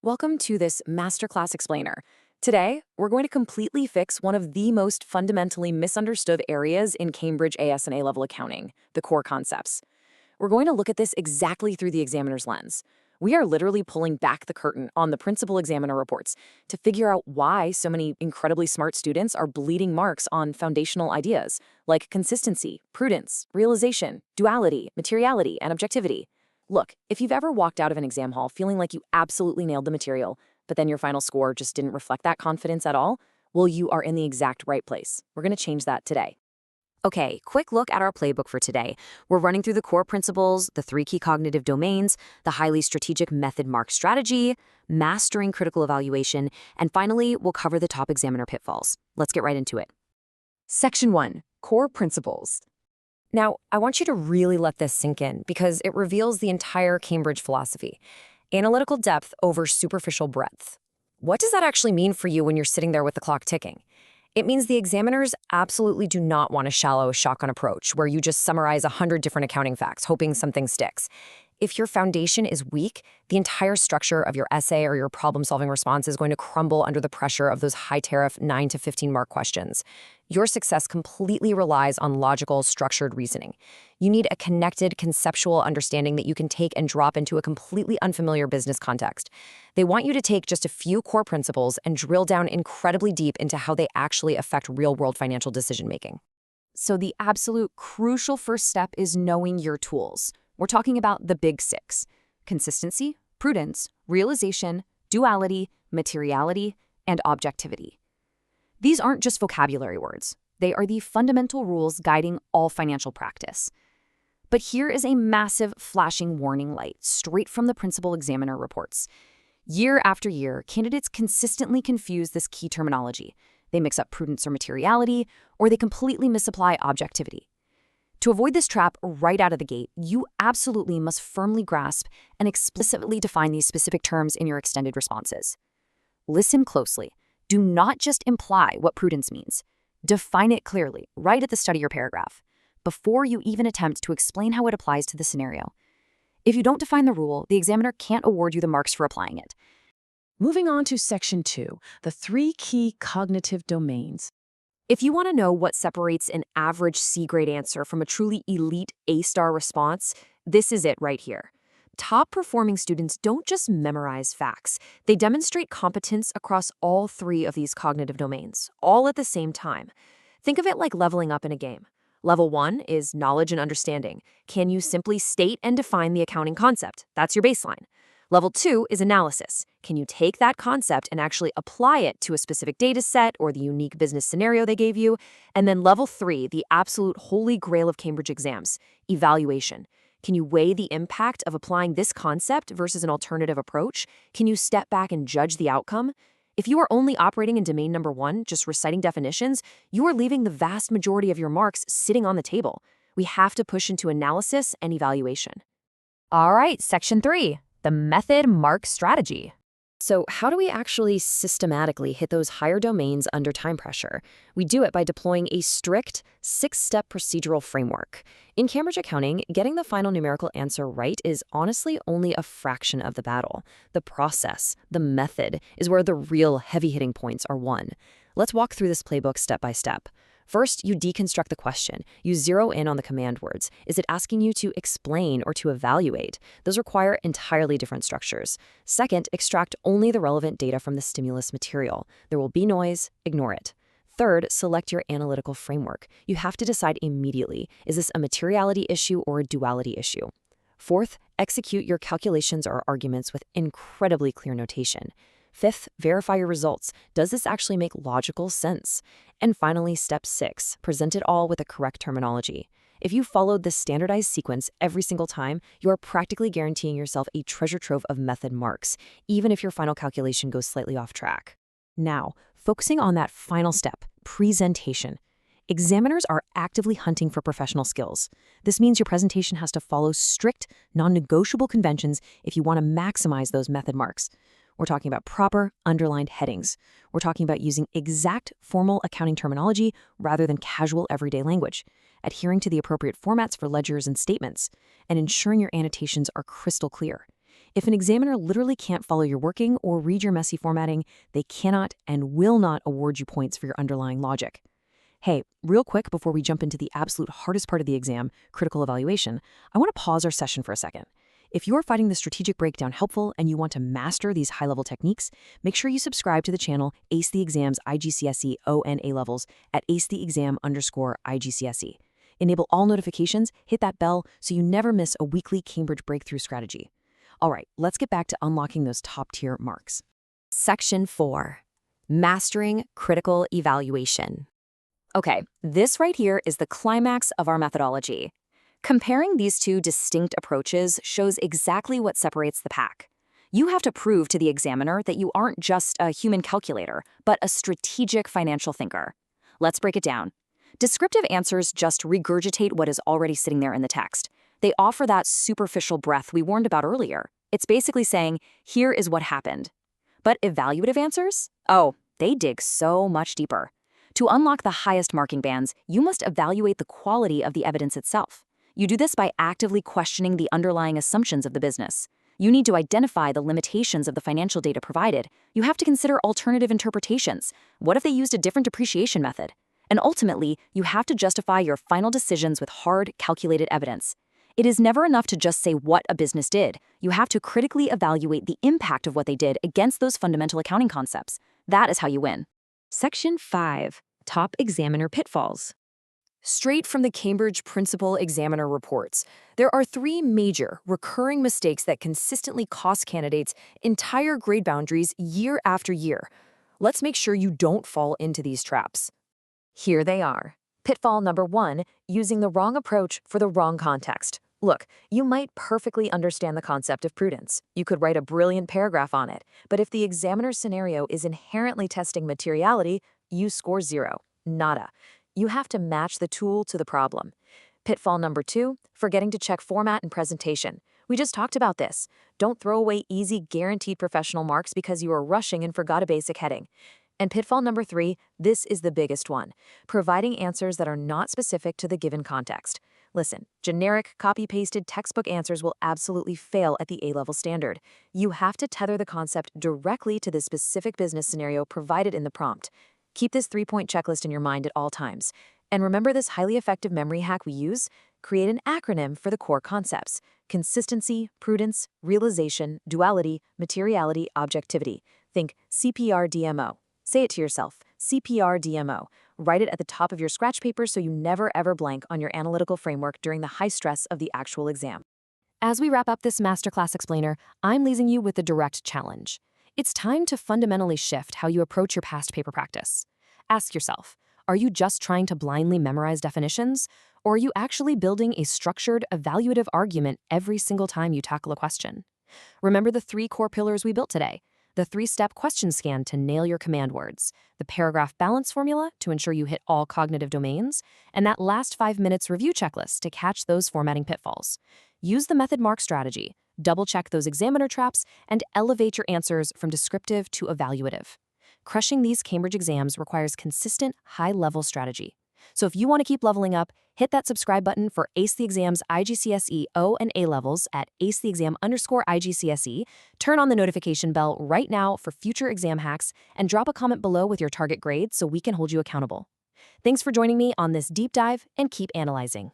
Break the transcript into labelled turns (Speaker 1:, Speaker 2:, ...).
Speaker 1: Welcome to this Masterclass Explainer. Today, we're going to completely fix one of the most fundamentally misunderstood areas in Cambridge AS and A-level accounting, the core concepts. We're going to look at this exactly through the examiner's lens. We are literally pulling back the curtain on the principal examiner reports to figure out why so many incredibly smart students are bleeding marks on foundational ideas like consistency, prudence, realization, duality, materiality, and objectivity. Look, if you've ever walked out of an exam hall feeling like you absolutely nailed the material, but then your final score just didn't reflect that confidence at all, well, you are in the exact right place. We're going to change that today.
Speaker 2: Okay, quick look at our playbook for today. We're running through the core principles, the 3 key cognitive domains, the highly strategic method mark strategy, mastering critical evaluation, and finally, we'll cover the top examiner pitfalls. Let's get right into it.
Speaker 1: Section 1, Core Principles.
Speaker 2: Now, I want you to really let this sink in because it reveals the entire Cambridge philosophy. Analytical depth over superficial breadth. What does that actually mean for you when you're sitting there with the clock ticking? It means the examiners absolutely do not want a shallow shotgun approach where you just summarize 100 different accounting facts, hoping something sticks. If your foundation is weak, the entire structure of your essay or your problem-solving response is going to crumble under the pressure of those high-tariff 9 to 15 mark questions. Your success completely relies on logical, structured reasoning. You need a connected, conceptual understanding that you can take and drop into a completely unfamiliar business context. They want you to take just a few core principles and drill down incredibly deep into how they actually affect real-world financial decision-making.
Speaker 1: So the absolute crucial first step is knowing your tools. We're talking about the big 6: consistency, prudence, realization, duality, materiality, and objectivity. These aren't just vocabulary words. They are the fundamental rules guiding all financial practice. But here is a massive flashing warning light straight from the principal examiner reports. Year after year, candidates consistently confuse this key terminology. They mix up prudence or materiality, or they completely misapply objectivity. To avoid this trap right out of the gate, you absolutely must firmly grasp and explicitly define these specific terms in your extended responses. Listen closely. Do not just imply what prudence means. Define it clearly, right at the start of your paragraph, before you even attempt to explain how it applies to the scenario. If you don't define the rule, the examiner can't award you the marks for applying it. Moving on to Section 2, the 3 key cognitive domains.
Speaker 2: If you want to know what separates an average C-grade answer from a truly elite A-star response, this is it right here. Top-performing students don't just memorize facts. They demonstrate competence across all 3 of these cognitive domains, all at the same time. Think of it like leveling up in a game. Level 1 is knowledge and understanding. Can you simply state and define the accounting concept? That's your baseline. Level 2 is analysis. Can you take that concept and actually apply it to a specific data set or the unique business scenario they gave you? And then level 3, the absolute holy grail of Cambridge exams, evaluation. Can you weigh the impact of applying this concept versus an alternative approach? Can you step back and judge the outcome? If you are only operating in domain number 1, just reciting definitions, you are leaving the vast majority of your marks sitting on the table. We have to push into analysis and evaluation.
Speaker 1: All right, Section 3. The method mark strategy.
Speaker 2: So how do we actually systematically hit those higher domains under time pressure? We do it by deploying a strict 6-step procedural framework. In Cambridge accounting, getting the final numerical answer right is honestly only a fraction of the battle. The process, the method, is where the real heavy-hitting points are won. Let's walk through this playbook step by step. First, you deconstruct the question. You zero in on the command words. Is it asking you to explain or to evaluate? Those require entirely different structures. Second, extract only the relevant data from the stimulus material. There will be noise, ignore it. Third, select your analytical framework. You have to decide immediately, is this a materiality issue or a duality issue? Fourth, execute your calculations or arguments with incredibly clear notation. Fifth, verify your results. Does this actually make logical sense? And finally, step 6, present it all with the correct terminology. If you followed this standardized sequence every single time, you are practically guaranteeing yourself a treasure trove of method marks, even if your final calculation goes slightly off track. Now, focusing on that final step, presentation. Examiners are actively hunting for professional skills. This means your presentation has to follow strict, non-negotiable conventions if you want to maximize those method marks. We're talking about proper, underlined headings. We're talking about using exact formal accounting terminology rather than casual everyday language, adhering to the appropriate formats for ledgers and statements, and ensuring your annotations are crystal clear. If an examiner literally can't follow your working or read your messy formatting, they cannot and will not award you points for your underlying logic. Hey, real quick before we jump into the absolute hardest part of the exam, critical evaluation, I want to pause our session for a second. If you're finding the strategic breakdown helpful and you want to master these high-level techniques, make sure you subscribe to the channel Ace the Exams IGCSE O and A levels at acetheexam_IGCSE. Enable all notifications, hit that bell so you never miss a weekly Cambridge breakthrough strategy. All right, let's get back to unlocking those top-tier marks.
Speaker 1: Section 4. Mastering Critical Evaluation. Okay, this right here is the climax of our methodology. Comparing these two distinct approaches shows exactly what separates the pack. You have to prove to the examiner that you aren't just a human calculator, but a strategic financial thinker. Let's break it down. Descriptive answers just regurgitate what is already sitting there in the text. They offer that superficial breath we warned about earlier. It's basically saying, here is what happened. But evaluative answers? Oh, they dig so much deeper. To unlock the highest marking bands, you must evaluate the quality of the evidence itself. You do this by actively questioning the underlying assumptions of the business. You need to identify the limitations of the financial data provided. You have to consider alternative interpretations. What if they used a different depreciation method? And ultimately, you have to justify your final decisions with hard, calculated evidence. It is never enough to just say what a business did. You have to critically evaluate the impact of what they did against those fundamental accounting concepts. That is how you win.
Speaker 2: Section 5. Top Examiner Pitfalls. Straight from the Cambridge Principal Examiner reports, there are 3 major, recurring mistakes that consistently cost candidates entire grade boundaries year after year. Let's make sure you don't fall into these traps. Here they are. Pitfall number 1, using the wrong approach for the wrong context. Look, you might perfectly understand the concept of prudence. You could write a brilliant paragraph on it, but if the examiner's scenario is inherently testing materiality, you score 0. Nada. You have to match the tool to the problem. Pitfall number 2, forgetting to check format and presentation. We just talked about this. Don't throw away easy, guaranteed professional marks because you are rushing and forgot a basic heading. And pitfall number 3, this is the biggest one, providing answers that are not specific to the given context. Listen, generic, copy-pasted textbook answers will absolutely fail at the A-level standard. You have to tether the concept directly to the specific business scenario provided in the prompt. Keep this 3-point checklist in your mind at all times. And remember this highly effective memory hack we use? Create an acronym for the core concepts: consistency, prudence, realization, duality, materiality, objectivity. Think CPR-DMO. Say it to yourself, CPR-DMO. Write it at the top of your scratch paper so you never ever blank on your analytical framework during the high stress of the actual exam. As we wrap up this masterclass explainer, I'm leaving you with a direct challenge. It's time to fundamentally shift how you approach your past paper practice. Ask yourself, are you just trying to blindly memorize definitions, or are you actually building a structured, evaluative argument every single time you tackle a question? Remember the 3 core pillars we built today: the 3-step question scan to nail your command words, the paragraph balance formula to ensure you hit all cognitive domains, and that last 5 minutes review checklist to catch those formatting pitfalls. Use the method mark strategy, double-check those examiner traps, and elevate your answers from descriptive to evaluative. Crushing these Cambridge exams requires consistent, high-level strategy. So if you want to keep leveling up, hit that subscribe button for Ace the Exam's IGCSE O and A levels at acetheexam_IGCSE, turn on the notification bell right now for future exam hacks, and drop a comment below with your target grade so we can hold you accountable. Thanks for joining me on this deep dive, and keep analyzing.